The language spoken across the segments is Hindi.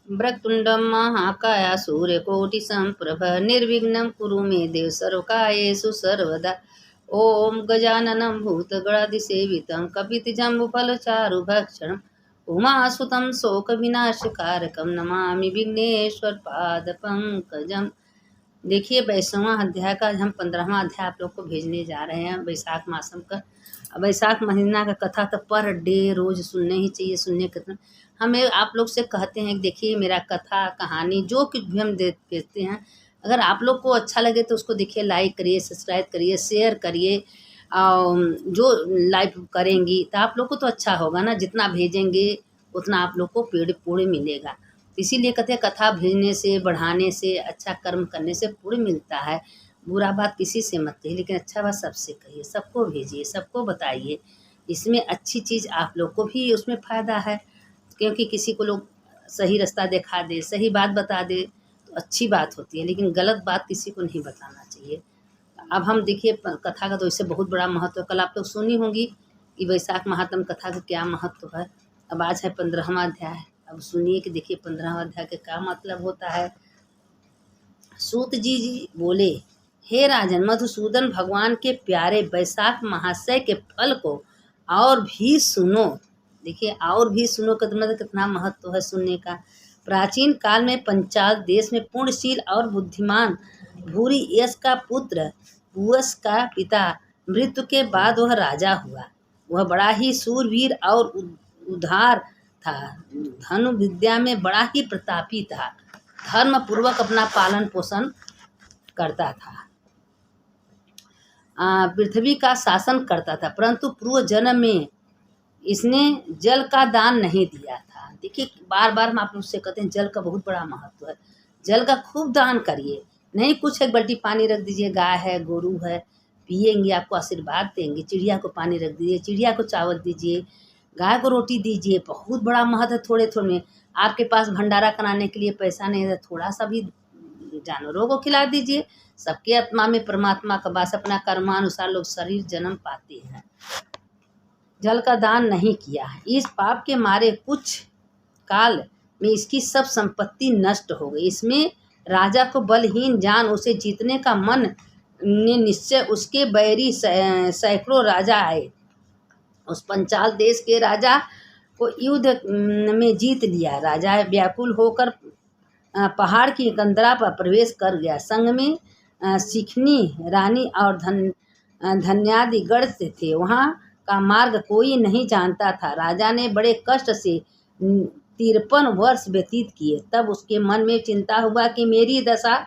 वक्रतुण्डं महाकाय सूर्यकोटिसम्प्रभ निर्विघ्नं कुरु मे देव सर्वकार्येषु सर्वदा। ॐ गजाननं भूतगणाधिसेवितं कपितजम्बूफलचारुभक्षणम् उमासुतं शोकविनाशकारकं नमामि विघ्नेश्वरपादपङ्कजम्। देखिए, वैष्णवा अध्याय का हम 15वां अध्याय आप लोग को भेजने जा रहे हैं। वैशाख मासम का वैशाख महीना का कथा तो पर डे रोज सुनने ही चाहिए। सुनने कितना हमें आप लोग से कहते हैं कि देखिए मेरा कथा कहानी जो कुछ भी हम देते हैं, अगर आप लोग को अच्छा लगे तो उसको देखिए, लाइक करिए, सब्सक्राइब करिए, शेयर करिए। जो लाइव करेंगी तो आप लोग को तो अच्छा होगा ना, जितना भेजेंगे उतना आप लोग को पेड़ पुण्य मिलेगा। इसीलिए कहते हैं कथा भेजने से, बढ़ाने से, अच्छा कर्म करने से पुण्य मिलता है। बुरा बात किसी से मत कहिए, लेकिन अच्छा बात सबसे कहिए, सबको भेजिए, सबको बताइए। इसमें अच्छी चीज़ आप लोग को भी उसमें फ़ायदा है, क्योंकि किसी को लोग सही रास्ता दिखा दे, सही बात बता दे तो अच्छी बात होती है, लेकिन गलत बात किसी को नहीं बताना चाहिए। अब हम देखिए कथा का तो इससे बहुत बड़ा महत्व है। कल आप लोग सुनी होंगी कि वैशाख महात्म कथा का क्या महत्व है। अब आज है 15वां अध्याय। अब सुनिए कि देखिए 15वां अध्याय का क्या मतलब होता है। सूत जी बोले, हे राजन, मधुसूदन भगवान के प्यारे वैशाख महाशय के फल को और भी सुनो। देखिए, और भी सुनो का मतलब कितना महत्व है सुनने का। प्राचीन काल में पंचाल देश में पूर्णशील और बुद्धिमान भूरी यश का पुत्र पुरुष का पिता मृत्यु के बाद वह राजा हुआ। वह बड़ा ही सूरवीर और उदार था। धनु विद्या में बड़ा ही प्रतापी था। धर्म पूर्वक अपना पालन पोषण करता था। पृथ्वी का शासन करता था, परंतु पूर्व जन्म में इसने जल का दान नहीं दिया था। देखिए, बार बार हम आप लोग से कहते हैं जल का बहुत बड़ा महत्व है। जल का खूब दान करिए। नहीं कुछ एक बाल्टी पानी रख दीजिए, गाय है, गोरू है, पिएंगे आपको आशीर्वाद देंगे। चिड़िया को पानी रख दीजिए, चिड़िया को चावल दीजिए, गाय को रोटी दीजिए। बहुत बड़ा महत्व है। थोड़े थोड़े में आपके पास भंडारा कराने के लिए पैसा नहीं है, थोड़ा सा भी जानवरों को खिला दीजिए। सबके आत्मा में परमात्मा का वास, अपना कर्मानुसार लोग शरीर जन्म पाते हैं। जल का दान नहीं किया है, इस पाप के मारे कुछ काल में इसकी सब संपत्ति नष्ट हो गई। इसमें राजा को बलहीन जान उसे जीतने का मन ने निश्चय उसके बैरी सैकड़ों राजा आए। उस पंचाल देश के राजा को युद्ध में जीत लिया। राजा व्याकुल होकर पहाड़ की कंदरा पर प्रवेश कर गया। संग में सिखनी रानी और धन्यादि गढ़ से थे। वहाँ का मार्ग कोई नहीं जानता था। राजा ने बड़े कष्ट से 53 वर्ष व्यतीत किए। तब उसके मन में चिंता हुआ कि मेरी दशा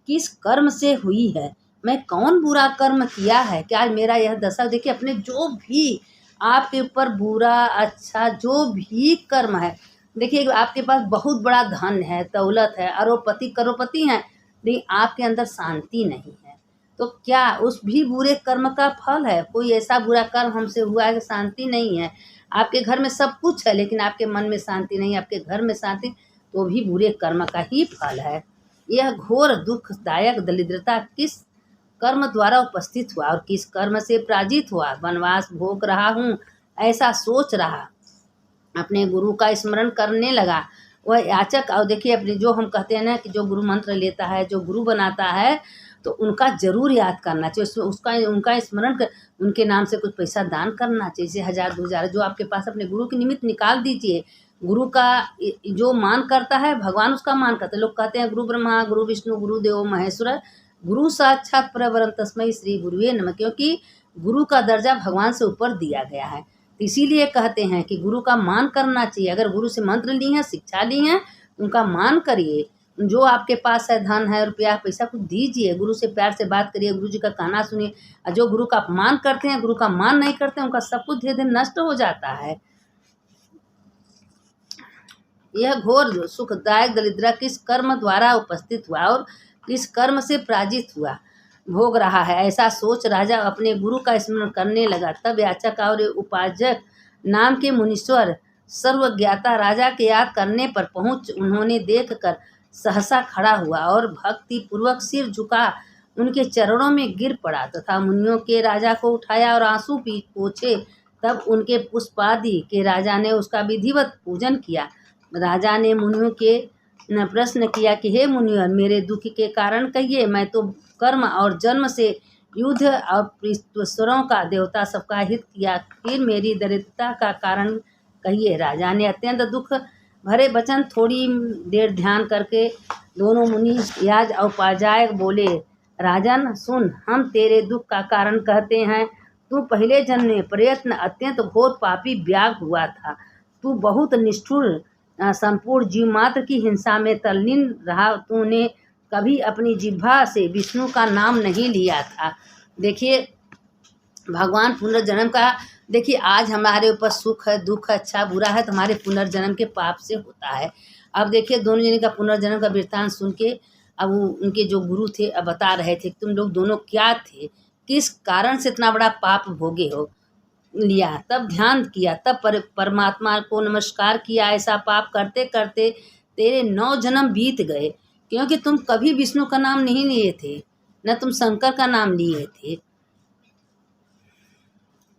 किस कर्म से हुई है, मैं कौन बुरा कर्म किया है, क्या मेरा यह दशा। देखिए, अपने जो भी आपके ऊपर बुरा अच्छा जो भी कर्म है, देखिए आपके पास बहुत बड़ा धन है, दौलत है, अरबपति करोड़पति हैं, लेकिन आपके अंदर शांति नहीं है, तो क्या उस भी बुरे कर्म का फल है। कोई ऐसा बुरा कर्म हमसे हुआ है कि शांति नहीं है। आपके घर में सब कुछ है लेकिन आपके मन में शांति नहीं, आपके घर में शांति, तो भी बुरे कर्म का ही फल है। यह घोर दुखदायक दरिद्रता किस कर्म द्वारा उपस्थित हुआ और किस कर्म से पराजित हुआ। वनवास भोग रहा हूँ ऐसा सोच रहा, अपने गुरु का स्मरण करने लगा। वह याचक, और देखिए अपने जो हम कहते हैं ना कि जो गुरु मंत्र लेता है, जो गुरु बनाता है, तो उनका जरूर याद करना चाहिए। उसका उनका स्मरण कर, उनके नाम से कुछ पैसा दान करना चाहिए, जैसे 1000 2000 जो आपके पास अपने गुरु के निमित्त निकाल दीजिए। गुरु का जो मान करता है भगवान उसका मान करता है। लोग कहते हैं गुरु ब्रह्मा गुरु विष्णु गुरु देवो महेश्वर गुरु साक्षात परब्रह्म तस्मै श्री गुरुवे नमः, क्योंकि गुरु का दर्जा भगवान से ऊपर दिया गया है। इसीलिए कहते हैं कि गुरु का मान करना चाहिए। अगर गुरु से मंत्र ली हैं, शिक्षा ली हैं, उनका मान करिए। जो आपके पास है, धन है, रुपया पैसा, कुछ दीजिए। गुरु से प्यार से बात करिए, गुरु जी का कहना सुनिए। और जो गुरु का अपमान करते हैं, गुरु का मान नहीं करते हैं, उनका सब कुछ धीरे धीरे नष्ट हो जाता है। यह घोर सुखदायक दरिद्र किस कर्म द्वारा उपस्थित हुआ और किस कर्म से पराजित हुआ भोग रहा है, ऐसा सोच राजा अपने गुरु का स्मरण करने लगा। तब याचक और उपासक नाम के मुनीश्वर सर्वज्ञाता राजा के याद करने पर पहुंच उन्होंने देखकर सहसा खड़ा हुआ और भक्ति पूर्वक सिर झुका उनके चरणों में गिर पड़ा तथा मुनियों के राजा को उठाया और आंसू पोंछे। तब उनके पुष्पादि के राजा ने उसका विधिवत पूजन किया। राजा ने मुनियों के प्रश्न किया कि हे मुनिवर, मेरे दुख के कारण कहिए। मैं तो कर्म और जन्म से युद्ध और पृथ्वीश्वरों का देवता सबका हित किया, फिर मेरी दरिद्रता का कारण कहिए। राजा ने अत्यंत दुख भरे वचन थोड़ी देर ध्यान करके दोनों मुनि याज और उपाध्याय बोले, राजन सुन, हम तेरे दुख का कारण कहते हैं। तू पहले जन्म में प्रयत्न अत्यंत घोर पापी व्याग हुआ था। तू बहुत निष्ठुर संपूर्ण जीव मात्र की हिंसा में तल्लीन रहा। तूने कभी अपनी जिह्वा से विष्णु का नाम नहीं लिया था। देखिए भगवान पुनर्जन्म का, देखिए आज हमारे ऊपर सुख है, दुख है, अच्छा बुरा है, तो हमारे पुनर्जन्म के पाप से होता है। अब देखिए दोनों जने का पुनर्जन्म का वृत्तांत सुन के अब उनके जो गुरु थे अब बता रहे थे, तुम लोग दोनों क्या थे, किस कारण से इतना बड़ा पाप भोगे हो लिया। तब ध्यान किया, तब परमात्मा को नमस्कार किया। ऐसा पाप करते करते तेरे 9 जन्म बीत गए, क्योंकि तुम कभी विष्णु का नाम नहीं लिए थे, न तुम शंकर का नाम लिए थे,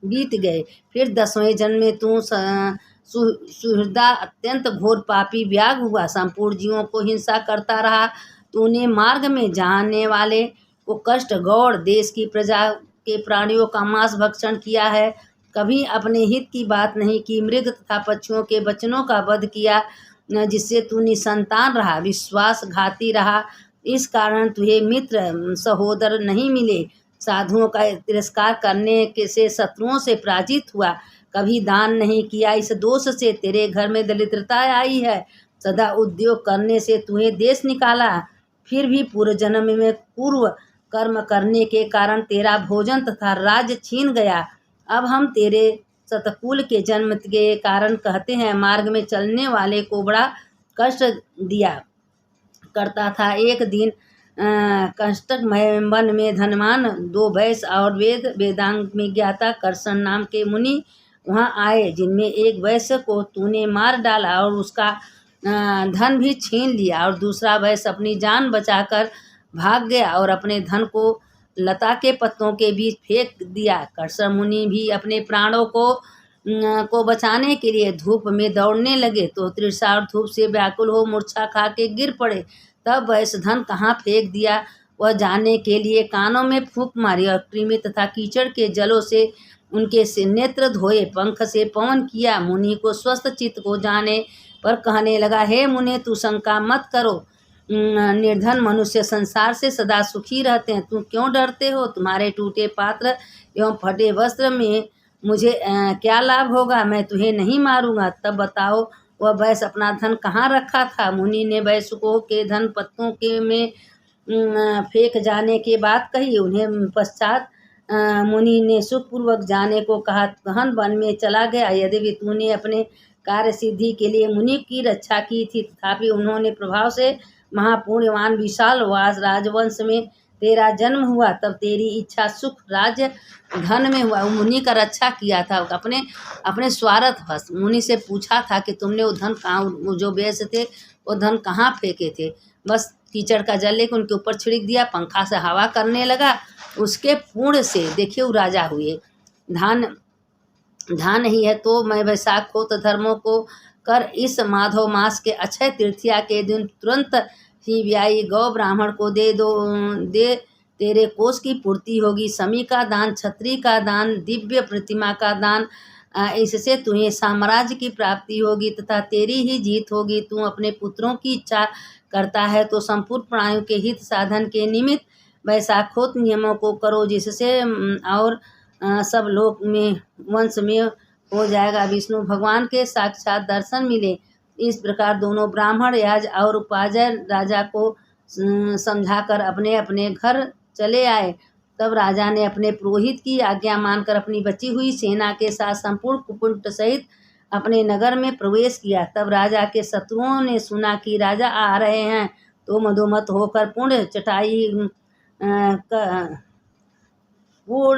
बीत गए। फिर 10वें जन्म में तू सुहृदा अत्यंत घोर पापी व्याग हुआ, संपूर्ण जीवों को हिंसा करता रहा। तूने मार्ग में जाने वाले को कष्ट, गौड़ देश की प्रजा के प्राणियों का मांस भक्षण किया है। कभी अपने हित की बात नहीं की, मृग तथा पक्षियों के बच्चों का वध किया, जिससे तू निसंतान रहा, विश्वासघाती रहा। इस कारण तुझे मित्र सहोदर नहीं मिले। साधुओं का तिरस्कार करने के से शत्रुओं से पराजित हुआ। कभी दान नहीं किया, इस दोष से तेरे घर में दरिद्रता आई है। सदा उद्योग करने से तुम्हें देश निकाला, फिर भी पूर्व जन्म में पूर्व कर्म करने के कारण तेरा भोजन तथा राज्य छीन गया। अब हम तेरे सतकुल के जन्म के कारण कहते हैं, मार्ग में चलने वाले को बड़ा कष्ट दिया करता था। एक दिन कंटक वन में धनवान 2 वैश्य और वेदांग में ज्ञाता करसन नाम के मुनि वहाँ आए, जिनमें एक वैश्य को तूने मार डाला और उसका धन भी छीन लिया, और दूसरा वैश्य अपनी जान बचाकर भाग गया और अपने धन को लता के पत्तों के बीच फेंक दिया। करसन मुनि भी अपने प्राणों को बचाने के लिए धूप में दौड़ने लगे, तो तृषा और धूप से व्याकुल हो मूर्छा खा के गिर पड़े। तब वैश्य धन कहाँ फेंक दिया वह जानने के लिए कानों में फूंक मारी और कृमि तथा कीचड़ के जलों से उनके से नेत्र धोए, पंख से पवन किया। मुनि को स्वस्थ चित्त को जाने पर कहने लगा, हे मुने, तू शंका मत करो, निर्धन मनुष्य संसार से सदा सुखी रहते हैं। तुम क्यों डरते हो? तुम्हारे टूटे पात्र एवं फटे वस्त्र में मुझे क्या लाभ होगा? मैं तुम्हें नहीं मारूंगा। तब बताओ वह वैश्य अपना धन कहाँ रखा था? मुनि ने वैश्यों के धन पत्तों के में फेंक जाने की बात कही। उन्हें पश्चात मुनि ने सुखपूर्वक जाने को कहा। गहन वन में चला गया। यद्यपि तूने अपने कार्य सिद्धि के लिए मुनि की रक्षा की थी, तथापि उन्होंने प्रभाव से महापुण्यवान विशाल वास राजवंश में तेरा जन्म हुआ। तब तेरी इच्छा सुख राज्य धन में हुआ। मुनि का रक्षा किया था, अपने स्वार्थ बस। मुनि से पूछा था कि तुमने वो धन कहाँ, जो वैश्य थे वो धन कहाँ फेंके थे? बस कीचड़ का जल लेकर उनके ऊपर छिड़क दिया, पंखा से हवा करने लगा। उसके पुण्य से देखिए वो राजा हुए। धान ही है तो मैं वैशाख को तो धर्मों को कर इस माधव मास के अक्षय तृतीया के दिन तुरंत ही व्यायी गौ ब्राह्मण को दे तेरे कोष की पूर्ति होगी। समी का दान, छत्री का दान, दिव्य प्रतिमा का दान, इससे तुम्हें साम्राज्य की प्राप्ति होगी तथा तेरी ही जीत होगी। तू अपने पुत्रों की इच्छा करता है तो संपूर्ण प्राणियों के हित साधन के निमित्त वैशाखोक्त नियमों को करो, जिससे और सब लोक में वंश में हो जाएगा, विष्णु भगवान के साक्षात दर्शन मिले। इस प्रकार दोनों ब्राह्मण, याज और उपाध्याय राजा को समझाकर अपने अपने घर चले आए। तब राजा ने अपने पुरोहित की आज्ञा मानकर अपनी बची हुई सेना के साथ संपूर्ण कुपुट सहित अपने नगर में प्रवेश किया। तब राजा के शत्रुओं ने सुना कि राजा आ रहे हैं, तो मदोमत होकर पूर्ण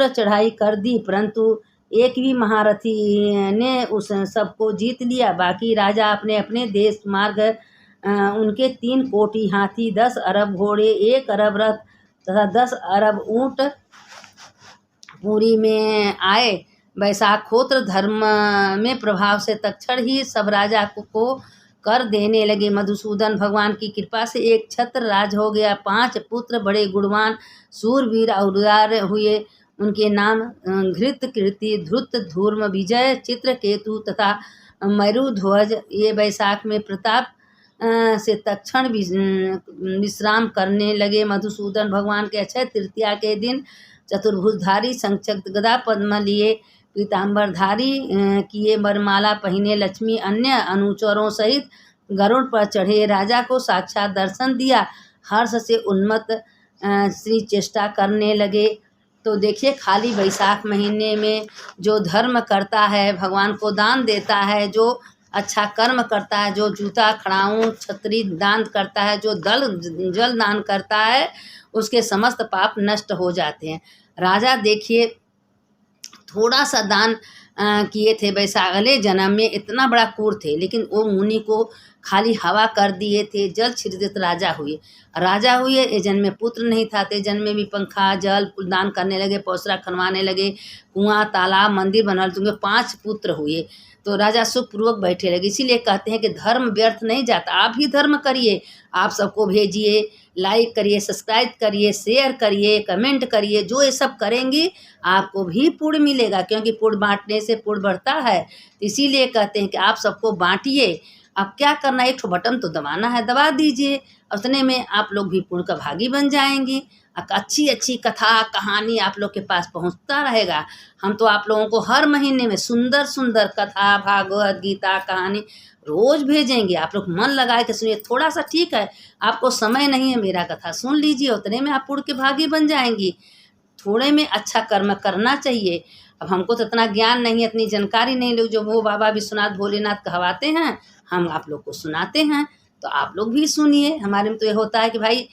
चढ़ाई कर दी, परंतु एक भी महारथी ने उस सबको जीत लिया। बाकी राजा अपने अपने देश मार्ग उनके 3 कोटि हाथी, 10 अरब घोड़े, 1 अरब रथ तथा 10 अरब ऊँट पुरी में आए। वैशाखोत्र धर्म में प्रभाव से तक्षण ही सब राजा को कर देने लगे। मधुसूदन भगवान की कृपा से एक छत्र राज हो गया। 5 पुत्र बड़े गुणवान सूरवीर और उदार हुए। उनके नाम घृत कीर्ति, ध्रुत, धूर्म, विजय, चित्रकेतु तथा मरुध्वज। ये वैशाख में प्रताप से तक्षण विश्राम करने लगे। मधुसूदन भगवान के अक्षय तृतीया के दिन चतुर्भुजधारी संचक्र गदा पद्म लिए, पीताम्बरधारी किए, वरमाला पहने, लक्ष्मी अन्य अनुचरों सहित गरुड़ पर चढ़े, राजा को साक्षात दर्शन दिया। हर्ष से उन्मत्त श्री चेष्टा करने लगे। तो देखिए, खाली वैशाख महीने में जो धर्म करता है, भगवान को दान देता है, जो अच्छा कर्म करता है, जो जूता खड़ाऊँ छतरी दान करता है, जो जल दान करता है, उसके समस्त पाप नष्ट हो जाते हैं। राजा देखिए थोड़ा सा दान किए थे वैशाख अगले जन्म में, इतना बड़ा क्रूर थे, लेकिन वो मुनि को खाली हवा कर दिए थे, जल छिड़ते राजा हुए। ये जन्म में पुत्र नहीं था, ते जन्म में भी पंखा जल दान करने लगे, पौसरा खनवाने लगे, कुआं तालाब मंदिर बनल, तुम्हें 5 पुत्र हुए। तो राजा सुखपूर्वक बैठे लगे। इसीलिए कहते हैं कि धर्म व्यर्थ नहीं जाता। आप भी धर्म करिए, आप सबको भेजिए, लाइक करिए, सब्सक्राइब करिए, शेयर करिए, कमेंट करिए। जो ये सब करेंगे आपको भी पुण्य मिलेगा, क्योंकि पुण्य बांटने से पुण्य बढ़ता है। तो इसीलिए कहते हैं कि आप सबको बांटिए। अब क्या करना है, एक ठो बटन तो दबाना है, दबा दीजिए। उतने में आप लोग भी पुण्य का भागी बन जाएंगे। अच्छी अच्छी कथा कहानी आप लोग के पास पहुंचता रहेगा। हम तो आप लोगों को हर महीने में सुंदर सुंदर कथा, भागवत गीता, कहानी रोज भेजेंगे। आप लोग मन लगा के सुनिए। थोड़ा सा ठीक है, आपको समय नहीं है, मेरा कथा सुन लीजिए, उतने में आप पुण्य के भागी बन जाएंगी। थोड़े में अच्छा कर्म करना चाहिए। अब हमको तो इतना ज्ञान नहीं है, इतनी जानकारी नहीं। लोग जो वो बाबा विश्वनाथ भोलेनाथ कहवाते हैं, हम आप लोग को सुनाते हैं, तो आप लोग भी सुनिए। हमारे में तो ये होता है कि भाई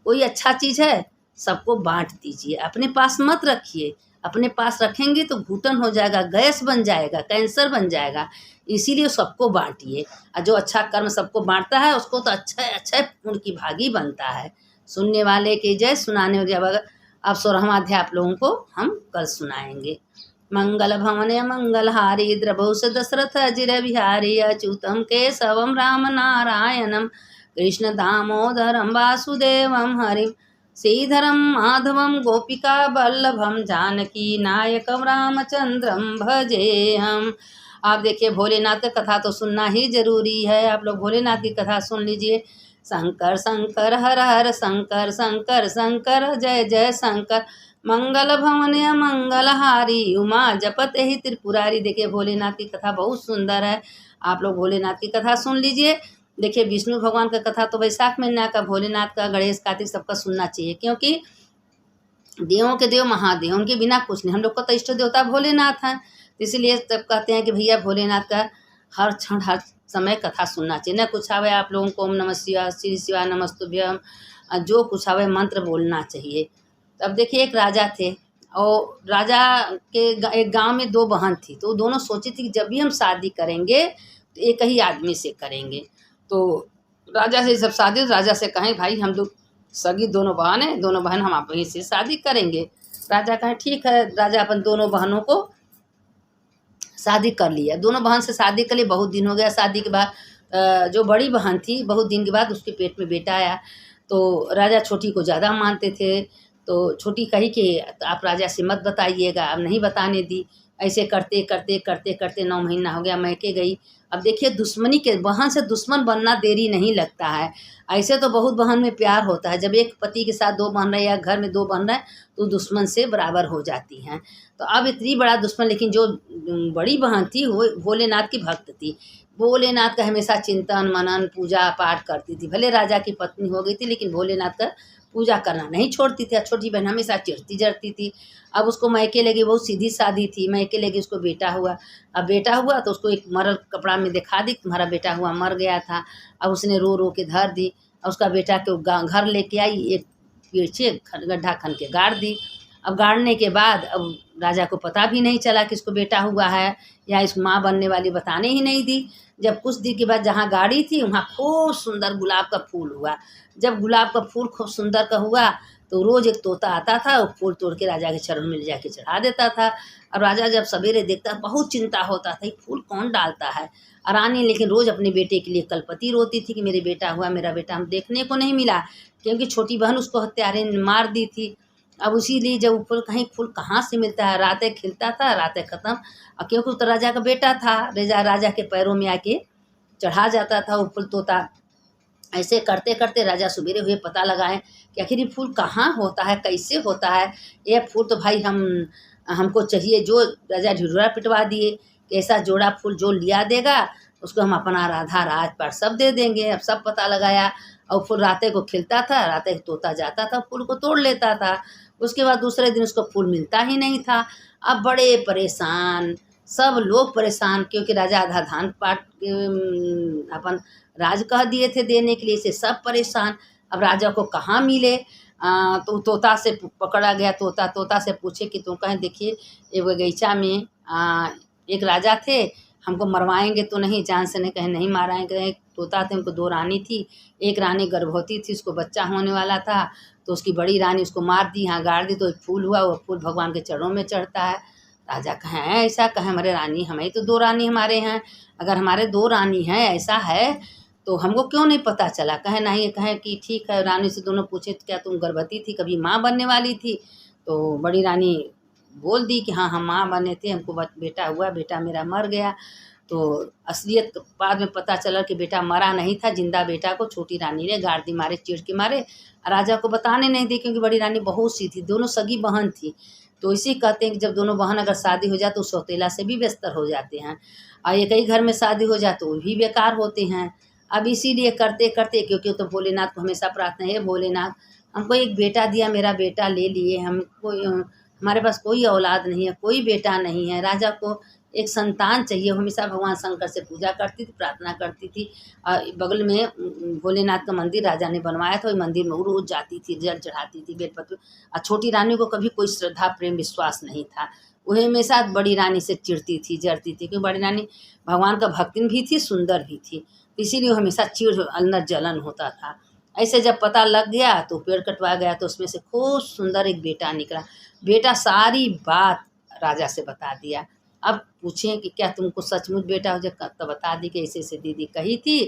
कोई अच्छा चीज़ है सबको बांट दीजिए, अपने पास मत रखिए। अपने पास रखेंगे तो घुटन हो जाएगा, गैस बन जाएगा, कैंसर बन जाएगा। इसीलिए सबको बांटिए। और जो अच्छा कर्म सबको बांटता है उसको तो अच्छा पुण्य की भागी बनता है। सुनने वाले की जय, सुनाने वाले। अब 16वां अध्याय आप लोगों को हम कल सुनाएंगे। मंगल भवने मंगलहारी, द्रभौस दशरथ अजिर बिहारी, अच्युतम केशवम राम नारायणम, कृष्ण दामोदरम वासुदेवम हरिम, श्रीधरम माधवम गोपिका वल्लभम, जानकी नायकम रामचंद्रम भजे हम। आप देखिए, भोलेनाथ की कथा तो सुनना ही जरूरी है। आप लोग भोलेनाथ की कथा सुन लीजिए। शंकर शंकर हर हर शंकर, शंकर शंकर जय जय शंकर, मंगल भवन मंगलहारी, उमा जपत ही त्रिपुरारी। देखिए, भोलेनाथ की कथा बहुत सुंदर है। आप लोग भोलेनाथ की कथा सुन लीजिए। देखिए, विष्णु भगवान का कथा तो वैशाख महीना का, भोलेनाथ का, गणेश, कार्तिक सबका सुनना चाहिए, क्योंकि देवों के देव महादेव, उनके बिना कुछ नहीं। हम लोग का तो इष्ट देवता भोलेनाथ हैं, इसलिए सब कहते हैं कि भैया भोलेनाथ का हर क्षण हर समय कथा सुनना चाहिए। न कुछ आवे आप लोगों को ओम नमः शिवाय, श्री शिवाय नमस्तुभ्यम, जो कुछ आवे मंत्र बोलना चाहिए। तो अब देखिए, एक राजा थे, और राजा के एक गांव में 2 बहन थी। तो दोनों सोची थी कि जब भी हम शादी करेंगे तो एक ही आदमी से करेंगे। तो राजा से सब शादी, राजा से कहें भाई हम लोग सगी दोनों बहन हैं, दोनों बहन हम आप ही से शादी करेंगे। राजा कहें ठीक है। राजा अपन दोनों बहनों को शादी कर लिया। दोनों बहन से शादी कर ली। बहुत दिन हो गया। शादी के बाद जो बड़ी बहन थी, बहुत दिन के बाद उसके पेट में बेटा आया। तो राजा छोटी को ज़्यादा मानते थे। तो छोटी कही कि आप राजा से मत बताइएगा। अब नहीं बताने दी। ऐसे करते करते करते करते 9 महीना हो गया, मैके गई। अब देखिए, दुश्मनी के बहन से दुश्मन बनना देरी नहीं लगता है। ऐसे तो बहुत बहन में प्यार होता है। जब एक पति के साथ 2 बहन रहे या घर में 2 बहन रहे, तो दुश्मन से बराबर हो जाती हैं। तो अब इतनी बड़ा दुश्मन, लेकिन जो बड़ी बहन थी वो भोलेनाथ की भक्त थी। भोलेनाथ का हमेशा चिंतन मनन पूजा पाठ करती थी। भले राजा की पत्नी हो गई थी, लेकिन भोलेनाथ का पूजा करना नहीं छोड़ती थी। छोटी बहन हमेशा चिढ़ती जड़ती थी। अब उसको मैके लगी, बहुत सीधी सादी थी। मैके लगी, उसको बेटा हुआ। अब बेटा हुआ तो उसको एक मरल कपड़ा में दिखा दी, तुम्हारा बेटा हुआ, मर गया था। अब उसने रो रो के धर दी। और उसका बेटा के घर लेके आई, एक पीछे गड्ढा खन के गाड़ दी। अब गाड़ने के बाद अब राजा को पता भी नहीं चला कि इसको बेटा हुआ है, या इस माँ बनने वाली बताने ही नहीं दी। जब कुछ दिन के बाद जहाँ गाड़ी थी वहाँ खूब सुंदर गुलाब का फूल हुआ। जब गुलाब का फूल खूब सुंदर का हुआ तो रोज़ एक तोता आता था, वो फूल तोड़ के राजा के चरणों में ले जाके चढ़ा देता था। और राजा जब सवेरे देखता बहुत चिंता होता था, ये फूल कौन डालता है। और रानी लेकिन रोज़ अपने बेटे के लिए कलपती रोती थी कि मेरे बेटा हुआ, मेरा बेटा हम देखने को नहीं मिला, क्योंकि छोटी बहन उसको हत्यारे ने मार दी थी। अब इसीलिए जब वो फूल कहाँ से मिलता है, रातें खिलता था रातें ख़त्म। और क्योंकि वो तो राजा का बेटा था, राजा के पैरों में आके चढ़ा जाता था वो फूल तोता। ऐसे करते करते राजा सवेरे हुए पता लगाए कि आखिर ये फूल कहाँ होता है, कैसे होता है। ये फूल तो भाई हमको चाहिए। जो राजा ढिढोरा पिटवा दिए कि ऐसा जोड़ा फूल जो लिया देगा उसको हम अपना राधा राजपाट सब दे देंगे। अब सब पता लगाया और फूल राते को खिलता था, राते तोता जाता था फूल को तोड़ लेता था। उसके बाद दूसरे दिन उसको फूल मिलता ही नहीं था। अब बड़े परेशान, सब लोग परेशान, क्योंकि राजा आधा धान पाट अपन राज कह दिए थे देने के लिए, से सब परेशान। अब राजा को कहाँ मिले। तो तोता से पकड़ा गया। तोता से पूछे कि तुम कहें देखिए एक बगीचा में एक राजा थे, हमको मरवाएंगे तो नहीं, जान से नहीं, कहें नहीं माराएंगे। तोता थे, उनको 2 रानी थी, एक रानी गर्भवती थी, उसको बच्चा होने वाला था, तो उसकी बड़ी रानी उसको मार दी, यहाँ गाड़ दी, तो एक फूल हुआ, वो फूल भगवान के चरणों में चढ़ता है। राजा कहें ऐसा, कहें हमारे रानी, हमें तो 2 रानी हमारे हैं, अगर हमारे 2 रानी हैं ऐसा है तो हमको क्यों नहीं पता चला। कहें नहीं, कहें कि ठीक है। रानी से दोनों पूछे क्या तुम गर्भवती थी, कभी माँ बनने वाली थी। तो बड़ी रानी बोल दी कि हाँ हम माँ बने थे, हमको बेटा हुआ, बेटा मेरा मर गया। तो असलियत बाद में पता चला कि बेटा मरा नहीं था, जिंदा बेटा को छोटी रानी ने गाड़ दी, मारे चिढ़ के मारे। राजा को बताने नहीं दी, क्योंकि बड़ी रानी बहुत सी थी, दोनों सगी बहन थी। तो इसी कहते हैं कि जब दोनों बहन अगर शादी हो जाए तो सौतेला से भी बेस्तर हो जाते हैं, और एक ही घर में शादी हो जाए तो वो भी बेकार होते हैं। अब इसीलिए करते करते, क्योंकि तो भोलेनाथ को हमेशा प्रार्थना है, भोलेनाथ हमको एक बेटा दिया, मेरा बेटा ले लिए, हमको हमारे पास कोई औलाद नहीं है, कोई बेटा नहीं है, राजा को एक संतान चाहिए। हमेशा भगवान शंकर से पूजा करती थी, प्रार्थना करती थी। बगल में भोलेनाथ का मंदिर राजा ने बनवाया था, वही मंदिर में रोज जाती थी, जल चढ़ाती थी, बेलपत्र। और छोटी रानी को कभी कोई श्रद्धा प्रेम विश्वास नहीं था, वह हमेशा बड़ी रानी से चिढ़ती थी, जरती थी, क्योंकि बड़ी रानी भगवान का भक्तिन भी थी, सुंदर भी थी, इसीलिए हमेशा चिढ़ अंदर जलन होता था। ऐसे जब पता लग गया तो पेड़ कटवा गया, तो उसमें से खूब सुंदर एक बेटा निकला। बेटा सारी बात राजा से बता दिया। अब पूछें कि क्या तुमको सचमुच बेटा हो जाए, तो बता दी कि ऐसे ऐसे दीदी कही थी,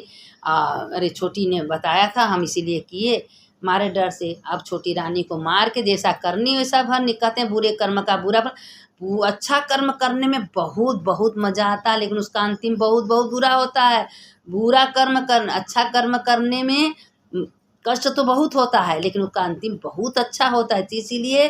अरे छोटी ने बताया था, हम इसीलिए किए, मारे डर से। अब छोटी रानी को मार के जैसा करनी वैसा भर निकलते हैं, बुरे कर्म का बुरा फल। अच्छा कर्म करने में बहुत बहुत मजा आता है, लेकिन उसका अंतिम बहुत बहुत बुरा होता है। बुरा कर्म करना, अच्छा कर्म करने में कष्ट तो बहुत होता है, लेकिन उसका अंतिम बहुत अच्छा होता है। तो इसीलिए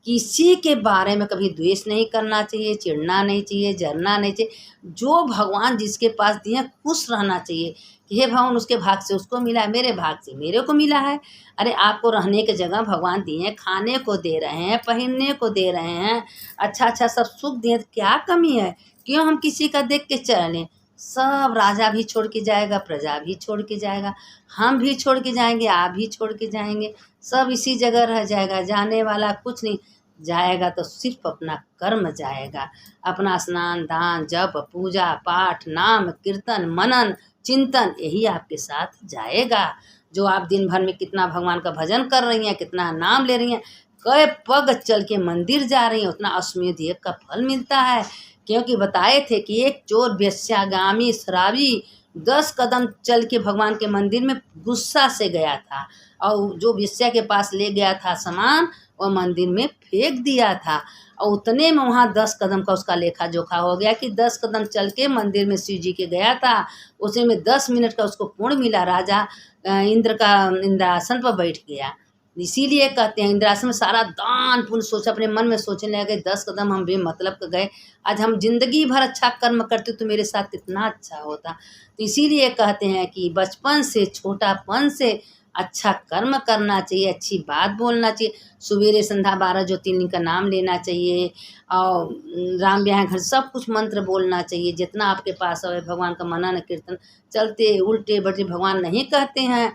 किसी के बारे में कभी द्वेष नहीं करना चाहिए, चिढ़ना नहीं चाहिए, जलना नहीं चाहिए। जो भगवान जिसके पास दिए खुश रहना चाहिए कि हे भगवान उसके भाग से उसको मिला है, मेरे भाग से मेरे को मिला है। अरे आपको रहने की जगह भगवान दिए हैं, खाने को दे रहे हैं, पहनने को दे रहे हैं, अच्छा अच्छा सब सुख दिए, क्या कमी है। क्यों हम किसी का देख के चलें। सब राजा भी छोड़ के जाएगा, प्रजा भी छोड़ के जाएगा, हम भी छोड़ के जाएंगे, आप भी छोड़ के जाएंगे, सब इसी जगह रह जाएगा। जाने वाला कुछ नहीं, जाएगा तो सिर्फ अपना कर्म जाएगा, अपना स्नान दान जप पूजा पाठ नाम कीर्तन मनन चिंतन यही आपके साथ जाएगा। जो आप दिन भर में कितना भगवान का भजन कर रही हैं, कितना नाम ले रही हैं, कई पग चल के मंदिर जा रही हैं, उतना अश्वमेध यज्ञ का फल मिलता है। क्योंकि बताए थे कि एक चोर वेश्यागामी शराबी 10 कदम चल के भगवान के मंदिर में गुस्सा से गया था, और जो वेश्या के पास ले गया था सामान वह मंदिर में फेंक दिया था, और उतने में वहाँ 10 कदम का उसका लेखा जोखा हो गया कि 10 कदम चल के मंदिर में शिव जी के गया था, उसी में 10 मिनट का उसको पुण्य मिला। राजा इंद्र का इंद्रासन पर बैठ गया। इसीलिए कहते हैं इंद्रासन में सारा दान पुण्य सोच, अपने मन में सोचने लगे 10 कदम हम बेमतलब का गए, आज हम जिंदगी भर अच्छा कर्म करते तो मेरे साथ कितना अच्छा होता। तो इसीलिए कहते हैं कि बचपन से छोटापन से अच्छा कर्म करना चाहिए, अच्छी बात बोलना चाहिए, सवेरे संध्या 12 ज्योतिर्लिंग का नाम लेना चाहिए, और राम ब्याह घर सब कुछ मंत्र बोलना चाहिए, जितना आपके पास है भगवान का मनन कीर्तन चलते उल्टे बल्टे। भगवान नहीं कहते हैं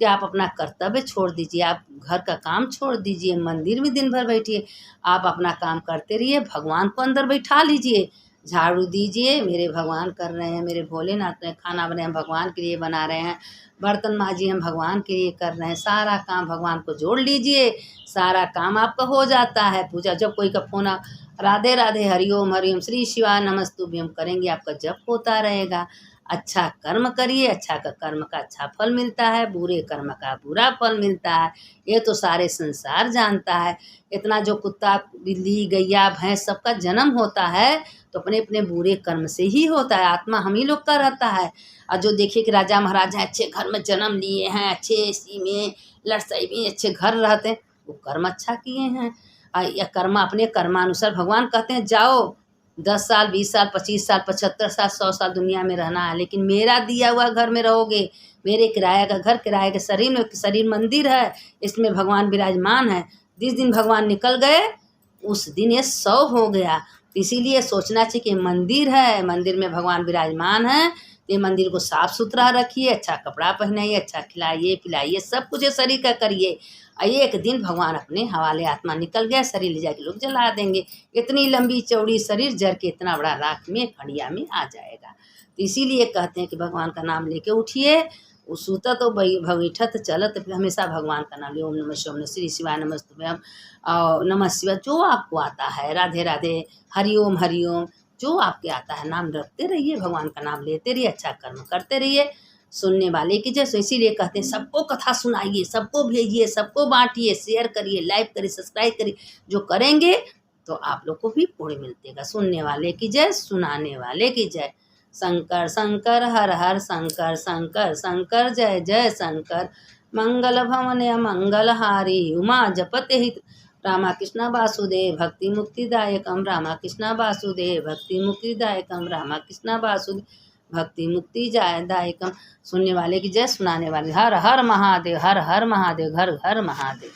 कि आप अपना कर्तव्य छोड़ दीजिए, आप घर का काम छोड़ दीजिए, मंदिर में दिन भर बैठिए, आप अपना काम करते रहिए, भगवान को अंदर बैठा लीजिए, झाड़ू दीजिए, मेरे भगवान कर रहे हैं, मेरे भोलेनाथ ने खाना बनाए हम भगवान के लिए बना रहे हैं, बर्तन माजिए हम भगवान के लिए कर रहे हैं, सारा काम भगवान को जोड़ लीजिए, सारा काम आपका हो जाता है। पूजा जब कोई का फोन राधे राधे हरिओम हरिओम श्री शिवाय नमस्तुभ्यम करेंगे, आपका जप होता रहेगा। अच्छा कर्म करिए, अच्छा का कर्म का अच्छा फल मिलता है, बुरे कर्म का बुरा फल मिलता है। ये तो सारे संसार जानता है। इतना जो कुत्ता बिल्ली गैया भैंस सबका जन्म होता है तो अपने अपने बुरे कर्म से ही होता है, आत्मा हम ही लोग का रहता है। और जो देखिए कि राजा महाराजा अच्छे घर में जन्म लिए हैं, अच्छे इसी में लड़सई में अच्छे घर रहते हैं, वो कर्म अच्छा किए हैं। या कर्म अपने कर्मानुसार भगवान कहते हैं जाओ 10 साल 20 साल 25 साल 75 साल 100 साल दुनिया में रहना है, लेकिन मेरा दिया हुआ घर में रहोगे। मेरे किराया का घर, किराए के शरीर मंदिर है, इसमें भगवान विराजमान है। जिस दिन भगवान निकल गए उस दिन ये 100 हो गया। इसीलिए सोचना चाहिए कि मंदिर है, मंदिर में भगवान विराजमान है, ये मंदिर को साफ सुथरा रखिए, अच्छा कपड़ा पहनाइए, अच्छा खिलाइए पिलाइए, सब कुछ शरीर का करिए। एक दिन भगवान अपने हवाले, आत्मा निकल गया, शरीर ले जाके लोग जला देंगे। इतनी लंबी चौड़ी शरीर जर के इतना बड़ा राख में खड़िया में आ जाएगा। तो इसीलिए कहते हैं कि भगवान का नाम लेके उठिए। वो सूतत तो बैठत चलत फिर हमेशा भगवान का नाम लिये। ओम नमः शिवाय, ओम श्री शिवाय नमस्तुभ्यम और नमः शिवाय, जो आपको आता है, राधे राधे हरिओम हरिओम, जो आपके आता है नाम रखते रहिए, भगवान का नाम लेते रहिए, अच्छा कर्म करते रहिए। सुनने वाले की जैसे, इसीलिए कहते हैं सबको कथा सुनाइए, सबको भेजिए, सबको बांटिए, शेयर करिए, लाइक करिए, सब्सक्राइब करिए। जो करेंगे तो आप लोग को भी पुण्य मिलतेगा। सुनने वाले की जय, सुनाने वाले की जय। शंकर शंकर हर हर शंकर, शंकर शंकर जय जय शंकर। मंगल भवन मंगल हारी, उमा जपते हित रामा कृष्ण वासुदेव भक्ति मुक्तिदायकम, रामा कृष्ण वासुदेव भक्ति मुक्तिदायकम, रामा कृष्ण वासुदेव भक्ति मुक्ति दायकम। सुनने वाले की जय, सुनाने वाले हर हर महादेव, हर हर महादेव, घर घर महादेव।